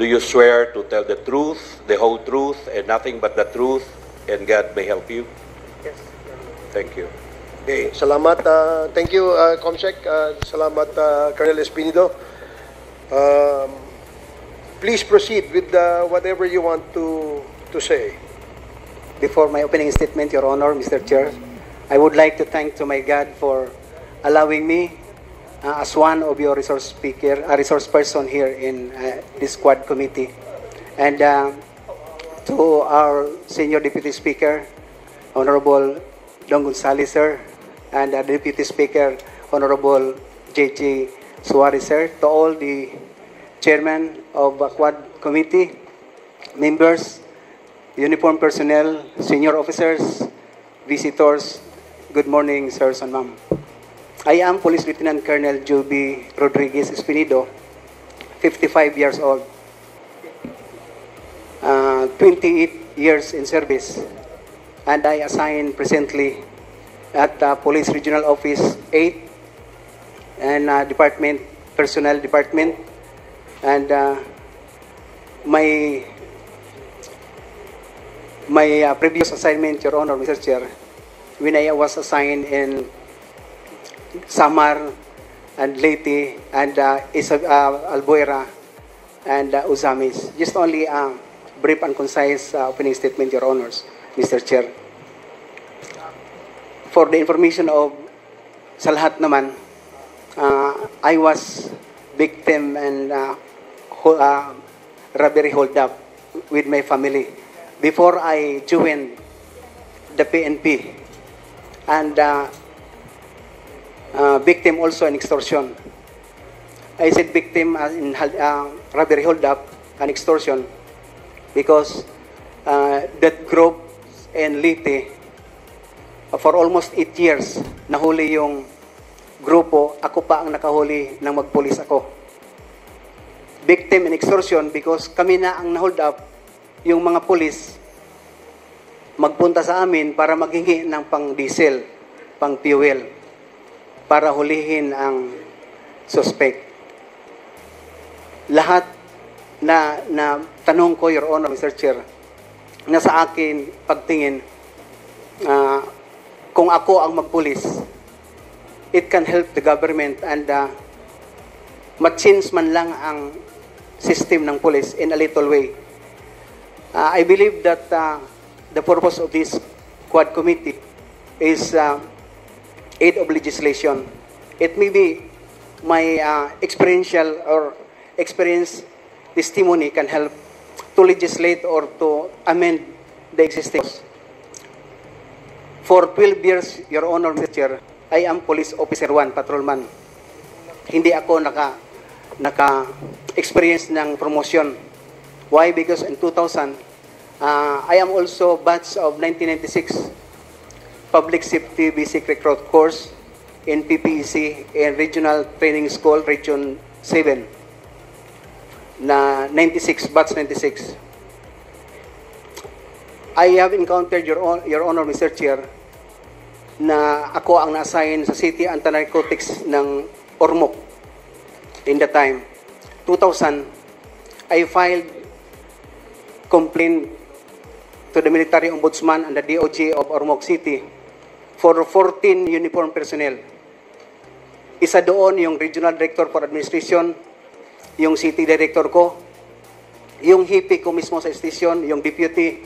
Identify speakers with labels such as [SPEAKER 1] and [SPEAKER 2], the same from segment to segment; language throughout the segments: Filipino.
[SPEAKER 1] Do you swear to tell the truth, the whole truth, and nothing but the truth, and God may help you?
[SPEAKER 2] Yes.
[SPEAKER 1] Thank you.
[SPEAKER 2] Okay, salamat. Thank you, Comsec. Salamat, Colonel Espinido. Please proceed with whatever you want to say.
[SPEAKER 3] Before my opening statement, Your Honor, Mr. Chair, I would like to thank to my God for allowing me as one of your resource person here in this Quad Committee. And to our Senior Deputy Speaker, Honorable Don Gonzales, sir, and Deputy Speaker, Honorable J.J. Suarez, sir, to all the Chairman of Quad Committee, members, uniform personnel, senior officers, visitors, good morning, sirs and ma'am. I am Police Lieutenant Colonel Joby Rodriguez Espinido, 55 years old, 28 years in service, and I assign presently at Police Regional Office 8 and Department, Personnel Department, and my previous assignment, Your Honor, Mr. Chair, when I was assigned in Samar and Leyte and Albuera and Uzamis. Just only a brief and concise opening statement, Your Honors, Mr. Chair. For the information of sa lahat naman, I was victim and robbery hold up with my family before I joined the PNP, and victim also in extortion. I said victim in robbery hold up and extortion because that group in Leyte for almost 8 years nahuli yung grupo, ako pa ang nakahuli nang magpulis ako. Victim in extortion because kami na ang na-hold up, yung mga pulis magpunta sa amin para maghingi ng pang-diesel, pang-fuel, para hulihin ang suspect. Lahat na tanong ko, Your Honor, Mr. Chair, na sa akin pagtingin, kung ako ang magpulis, it can help the government and ma-change man lang ang system ng police in a little way. I believe that the purpose of this Quad Committee is aid of legislation. It may be my experiential or experience testimony can help to legislate or to amend the existing. For 12 years, Your Honor, Mr. Chair, I am Police Officer 1, Patrolman. Hindi ako naka-experience ng promotion. Why? Because in 2000, I am also batch of 1996 Public Safety Basic Recruit Course in PPEC and Regional Training School, Region 7, na 96, batch 96. I have encountered, Your Honor, Mr. Chair, na ako ang na-assign sa City Anti-Narcotics ng Ormoc in the time. 2000, I filed complaint to the Military Ombudsman and the DOJ of Ormoc City for 14 uniform personnel. Isa doon yung Regional Director for Administration, yung City Director ko, yung hipi ko mismo sa station, yung Deputy,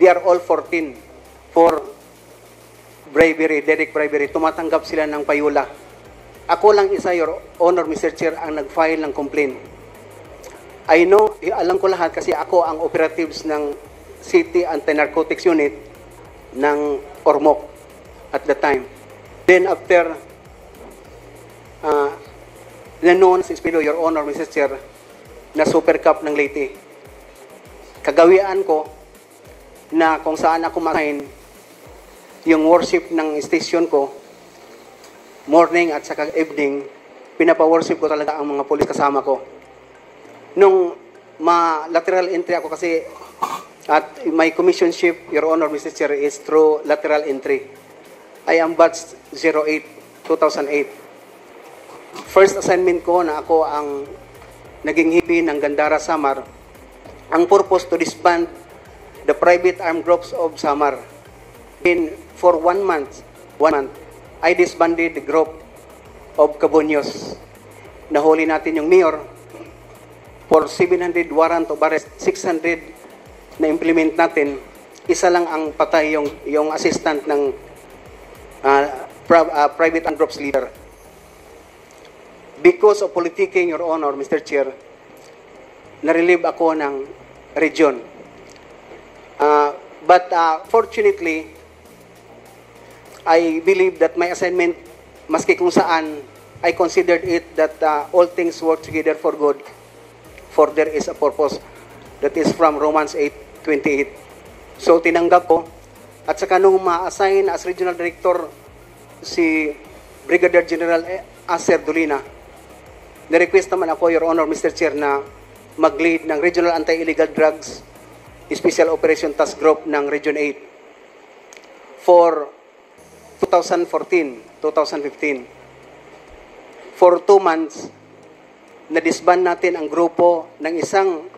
[SPEAKER 3] they are all 14 for bribery, direct bribery. Tumatanggap sila ng payula. Ako lang isa, Your Honor, Mr. Chair, ang nag-file ng complaint. I know, alam ko lahat kasi ako ang operatives ng City Anti-Narcotics Unit ng Ormoc at the time. Then after, nanoon si Espino, Your Honor, Mr. Chair, na Super Cup ng Leyte. Kagawian ko na kung saan ako makain yung worship ng station ko, morning at saka evening, pinapa-worship ko talaga ang mga pulis kasama ko. Nung lateral entry ako kasi at my commissionship, Your Honor, Mr. Chair, is through lateral entry. I am batch 08, 2008. First assignment ko na ako ang naging hipi ng Gandara Samar ang purpose to disband the private armed groups of Samar. For 1 month, I disbanded the group of Cabonyos. Nahuli natin yung mayor for 700 warrant of arrest, 600 na implement natin. Isa lang ang patay yung assistant ng private armed groups leader. Because of politicking, Your Honor, Mr. Chair, na-relieve ako ng region. But fortunately, I believe that my assignment, maski kung saan, I considered it that all things work together for good, for there is a purpose. That is from Romans 8:28. So tinanggap ko, at saka nung ma-assign as Regional Director si Brigadier General Acer Dolina, na-request naman ako, Your Honor, Mr. Chair, na mag-lead ng Regional Anti-Illegal Drugs Special Operation Task Group ng Region 8 for 2014-2015. For 2 months, na-disband natin ang grupo ng isang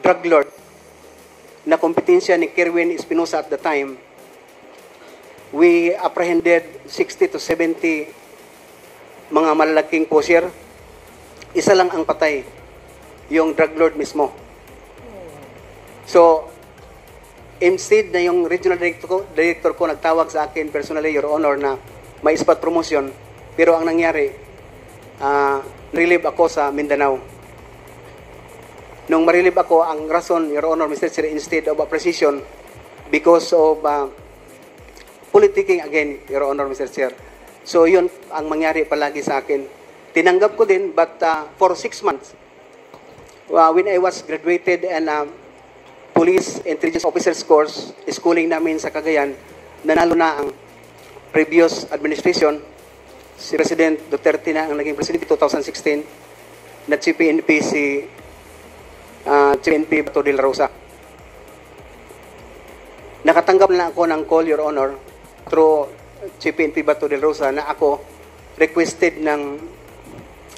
[SPEAKER 3] drug lord na kompetensya ni Kerwin Espinosa at the time. We apprehended 60 to 70 mga malalaking pusher. Isa lang ang patay, yung drug lord mismo. So, instead na yung regional director ko nagtawag sa akin personally, Your Honor, na may spot promotion, pero ang nangyari, relieve ako sa Mindanao. Nung ma-relieve ako, ang rason, Your Honor, Mr. Chair, instead of a precision, because of politicking again, Your Honor, Mr. Chair. So, yun ang mangyari palagi sa akin. Tinanggap ko din, but for 6 months, when I was graduated and Police Intelligence Officers Course, schooling namin sa Cagayan, nanalo na ang previous administration. Si President Duterte na ang naging president 2016, na Chief PNP si PNP Bato de la Rosa. Nakatanggap na ako ng call, Your Honor, through Chief PNP Bato de la Rosa, na ako requested ng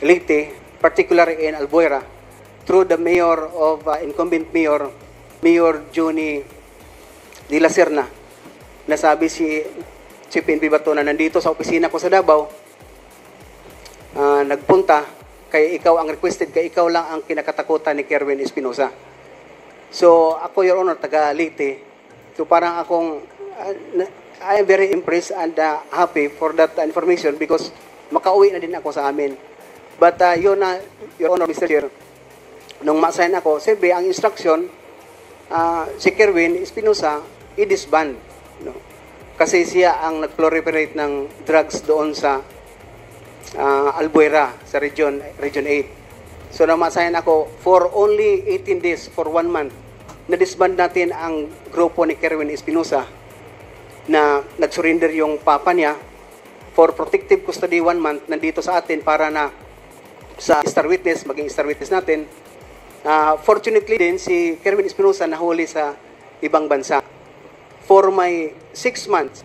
[SPEAKER 3] Leyte, particularly in Albuera, through the mayor of incumbent mayor, Mayor Johnny de la Serna, nasabi si Chief PNP Bato na nandito sa opisina ko sa Davao, nagpunta, kaya ikaw ang requested, kaya ikaw lang ang kinakatakutan ni Kerwin Espinosa. So ako, Your Honor, taga Leyte, so parang akong, I am very impressed and happy for that information because makauwi na din ako sa amin. But yun na, Your Honor, Mr. Chair, nung ma-assign ako, siyempre ang instruction, si Kerwin Espinosa, i-disband. No? Kasi siya ang nag-proliferate ng drugs doon sa Albuera, sa Region 8. So namasayan ako, for only 18 days, for 1 month, na-disband natin ang grupo ni Kerwin Espinosa na nag-surrender yung papa niya for protective custody 1 month, nandito sa atin para na sa star witness, maging star witness natin. Fortunately din, si Kerwin Espinosa nahuli sa ibang bansa. For my 6 months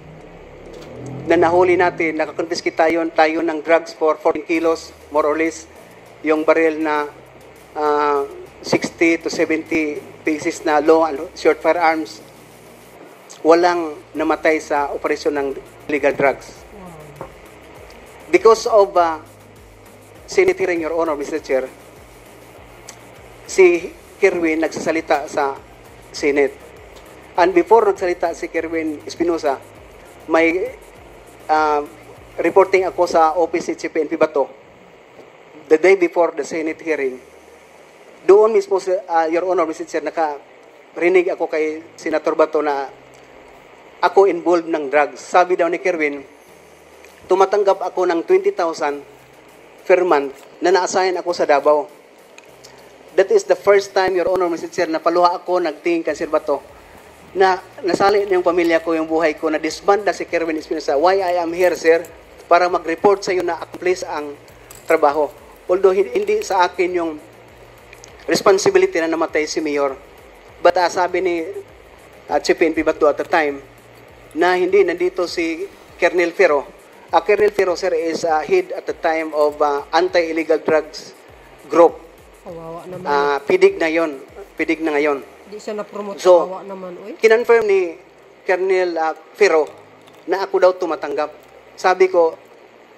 [SPEAKER 3] na nahuli natin, nakakonfiskate tayo ng drugs for 14 kilos, more or less, yung baril na 60 to 70 pieces na long and short firearms. Walang namatay sa operasyon ng illegal drugs. Because of Senate hearing, Your Honor, Mr. Chair, si Kerwin nagsasalita sa Senate. And before nagsalita si Kerwin Espinosa, may reporting ako sa office ni Chief PNP Bato the day before the Senate hearing. Doon mismo, Your Honor, Mr. Chair, nakarinig ako kay Senator Bato na ako involved ng drugs. Sabi daw ni Kerwin, tumatanggap ako ng 20,000 per month na na-assign ako sa Davao. That is the first time, Your Honor, Mr. Chair, na paluha ako, nagtingin kan Sir Bato, na nasali na yung pamilya ko, yung buhay ko, na disband na si Kerwin Espinosa. Why I am here, sir? Para mag-report sa iyo na accomplish ang trabaho. Although hindi sa akin yung responsibility na namatay si Mayor. But sabi ni Chief PNP Bato at the time, na hindi nandito si Colonel Ferro. Colonel Ferro, sir, is head at the time of anti-illegal drugs group. PIDIG na yon. pidig na ngayon.
[SPEAKER 4] Di siya na-promote
[SPEAKER 3] So,
[SPEAKER 4] kawawa naman, oy.
[SPEAKER 3] Kinonfirm ni Colonel Fero na ako daw tumatanggap. Sabi ko,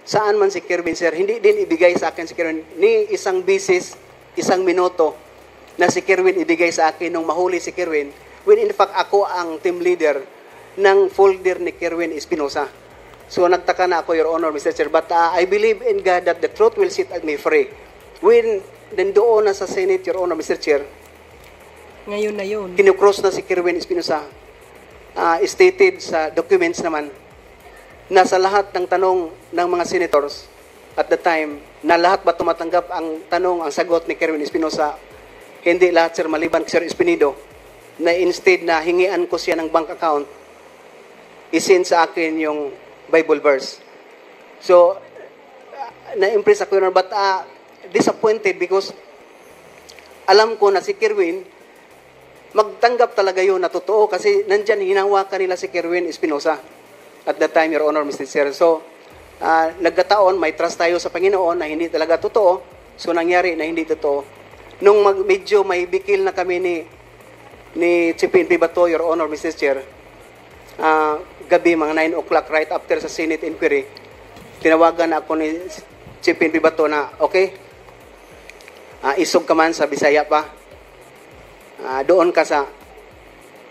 [SPEAKER 3] saan man si Kerwin, sir? Hindi din ibigay sa akin si Kerwin. Ni isang bisis, isang minuto na si Kerwin ibigay sa akin nung mahuli si Kerwin, when in fact ako ang team leader ng folder ni Kerwin Espinosa. So nagtaka na ako, Your Honor, Mr. Chair, but I believe in God that the truth will set me free. When nandoon na sa Senate, Your Honor, Mr. Chair,
[SPEAKER 4] Ngayon na yun.
[SPEAKER 3] kinukross na si Kerwin Espinosa. Stated sa documents naman na sa lahat ng tanong ng mga senators at the time, na lahat ba tumatanggap ang tanong, ang sagot ni Kerwin Espinosa? Hindi lahat, sir, maliban Sir Espinido, na instead na hingian ko siya ng bank account, isend sa akin yung Bible verse. So, na-impress ako, Your Honor, but disappointed because alam ko na si Kerwin, magtanggap talaga yun na totoo kasi nandyan hinawakan nila si Kerwin Espinosa at that time, Your Honor, Mr. Chair. So, nagkataon, may trust tayo sa Panginoon na hindi talaga totoo. So, nangyari na hindi totoo. Nung medyo may bikil na kami ni Chief PNP Bato, Your Honor, Mr. Chair, gabi, mga 9 o'clock, right after sa Senate inquiry, tinawagan ako ni Chief PNP Bato na, okay, isog ka man sa Bisaya pa, doon ka sa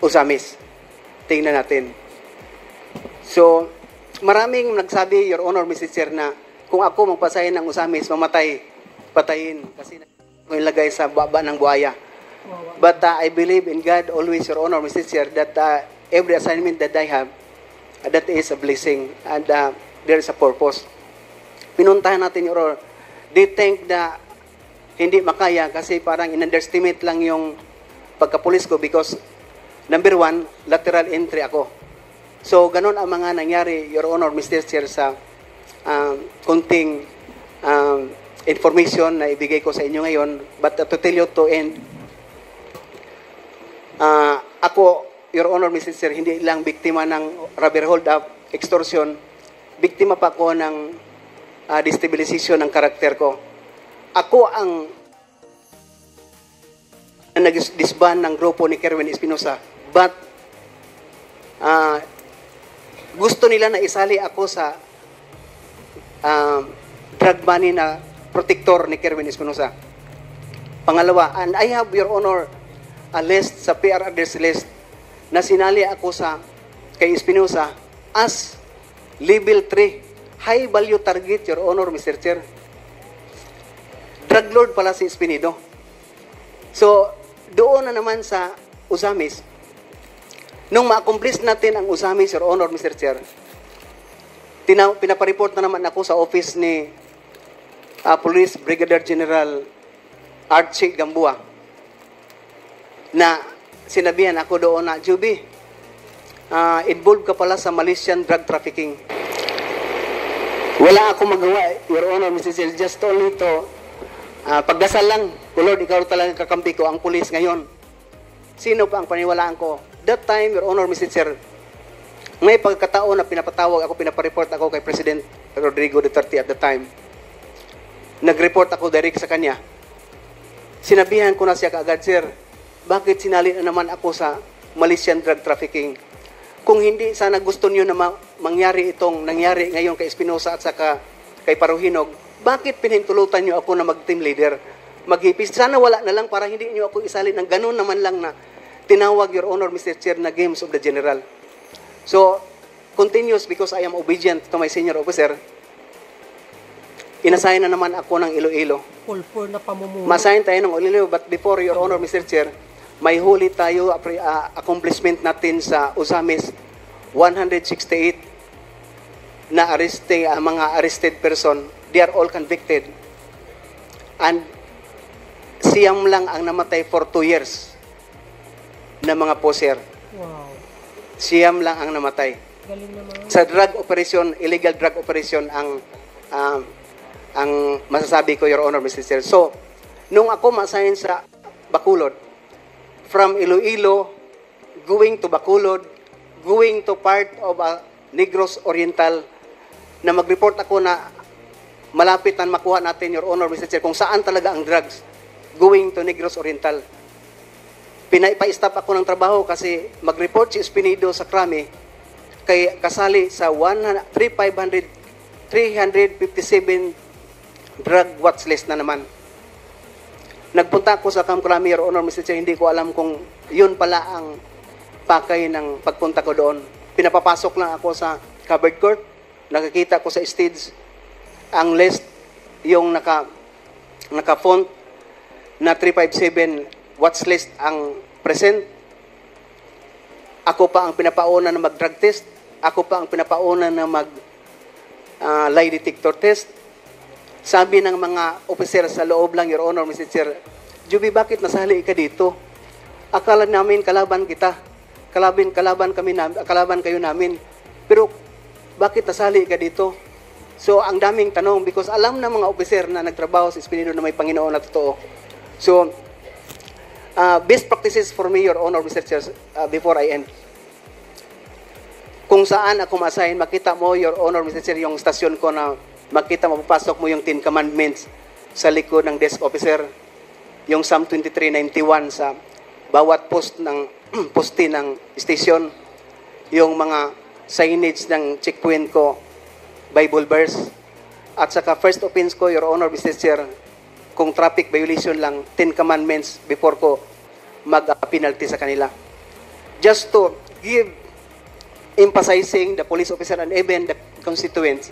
[SPEAKER 3] Usamis. Tingnan natin. So, maraming nagsabi, Your Honor, Mr. Chair, na kung ako magpasahin ng Usamis, mamatay, patayin. Kasi kung ilagay sa baba ng buhaya. But I believe in God always, Your Honor, Mr. Chair, that every assignment that I have, that is a blessing and there is a purpose. Pinuntahan natin, Your Honor. They think na hindi makaya kasi parang in-underestimate lang yung pagkapulis ko because number one, lateral entry ako. So, ganun ang mga nangyari, Your Honor, Mr. Chair, sa kunting information na ibigay ko sa inyo ngayon. But to tell you to end, ako, Your Honor, Mr. Chair, hindi lang biktima ng rubber hold-up, extortion, biktima pa ako ng destabilization ng karakter ko. Ako ang nag-disband ng grupo ni Kerwin Espinosa. But, gusto nila na isali ako sa drug money na protector ni Kerwin Espinosa. Pangalawa, and I have, Your Honor, a list sa PR address list na sinali ako sa kay Espinosa as level 3, high value target, Your Honor, Mr. Chair. Drug lord pala si Espinido. So, doon na naman sa Usamis, nung ma-accomplish natin ang Usamis, Your Honor, Mr. Chair, pinapareport na naman ako sa office ni Police Brigadier General Archie Gamboa na sinabihan ako doon na, Juby, involved ka pala sa Malaysian drug trafficking. Wala ako magawa, Your Honor, Mr. Chair, just only to pagdasal lang, Lord, ikaw talaga kakampi ko, ang pulis ngayon. Sino pa ang paniwalaan ko? That time, Your Honor, Mr. Chair, may pagkataon na pinapatawag ako, pinapareport ako kay President Rodrigo Duterte at the time. Nag-report ako direct sa kanya. Sinabihan ko na siya kaagad, Sir, bakit sinali na naman ako sa Malaysian drug trafficking? Kung hindi sana gusto niyo na mangyari itong nangyari ngayon kay Espinosa at saka kay Paruhinog, bakit pinahintulutan niyo ako na mag-team leader? Maghipis. Sana wala na lang para hindi niyo ako isali ng ganun naman lang na tinawag, Your Honor, Mr. Chair, na games of the general. So, continuous because I am obedient to my senior officer. Inassign na naman ako ng Iloilo.
[SPEAKER 4] Full na pamumuno.
[SPEAKER 3] Masign tayo ng Iloilo, but before, Your Honor, Mr. Chair, may huli tayo accomplishment natin sa Usamis, 168 na mga arrested person. They are all convicted. And siyam lang ang namatay for 2 years na mga poser.
[SPEAKER 4] Wow.
[SPEAKER 3] Siyam lang ang namatay.
[SPEAKER 4] Galing naman.
[SPEAKER 3] Sa drug operation, illegal drug operation ang masasabi ko, Your Honor, Mr. Chair. So, nung ako ma-assign sa Bacolod, from Iloilo, going to Bacolod, going to part of Negros Oriental, na mag-report ako na malapit na makuha natin, Your Honor, Mr. Chair, kung saan talaga ang drugs, going to Negros Oriental. pinaipa-stop ako ng trabaho kasi mag-report si Espinido sa krami kay kasali sa 357 drug watch list na naman. Nagpunta ako sa Camp Crame, Your Honor, Mr. Chair, hindi ko alam kung yun pala ang pakay ng pagpunta ko doon. Pinapapasok lang ako sa covered court, nakikita ko sa stage ang list, yung naka-font na 357 watch list ang present. Ako pa ang pinapauna na mag-drug test, ako pa ang pinapauna na lie detector test. Sabi ng mga officer sa loob lang, Your Honor, Mr. Chair, Juby, bakit nasali ka dito? Akala namin kalaban kita. Kalaban kayo namin. Pero bakit nasali ka dito? So, ang daming tanong because alam ng mga officer na nagtrabaho sa Espinido na may Panginoon na totoo. So, best practices for me, Your Honor, Mr. Chair, before I end. Kung saan ako ma-assign, makita mo, Your Honor, Mr. Chair, yung stasyon ko na makita, mapapasok mo yung 10 commandments sa likod ng desk officer, yung Psalm 23:91 sa bawat poste ng station, yung mga signage ng checkpoint ko, Bible verse, at saka first offense ko, Your Honor, Mr. Chair, kung traffic violation lang, 10 commandments before ko mag-penalty sa kanila. Just to give emphasizing the police officer and even the constituents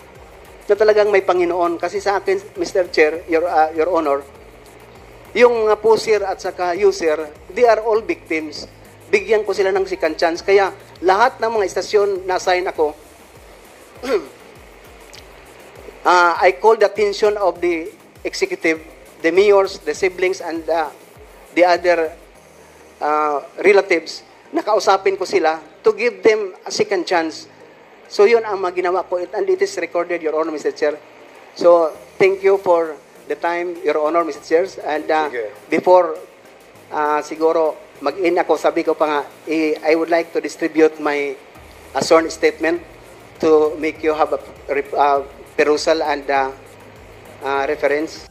[SPEAKER 3] na talagang may Panginoon. Kasi sa akin, Mr. Chair, Your Honor, yung mga pusher at saka user, they are all victims. Bigyan ko sila ng second chance. Kaya lahat ng mga istasyon na assign ako, I call the attention of the executive, the mayors, the siblings, and the other relatives. Nakausapin ko sila to give them a second chance. So yun ang maginawa ko, and it is recorded, Your Honor, Mr. Chair. So thank you for the time, Your Honor, Mr. Chair. And before siguro mag-in ako, sabi ko pa nga, I would like to distribute my sworn statement to make you have a perusal and reference.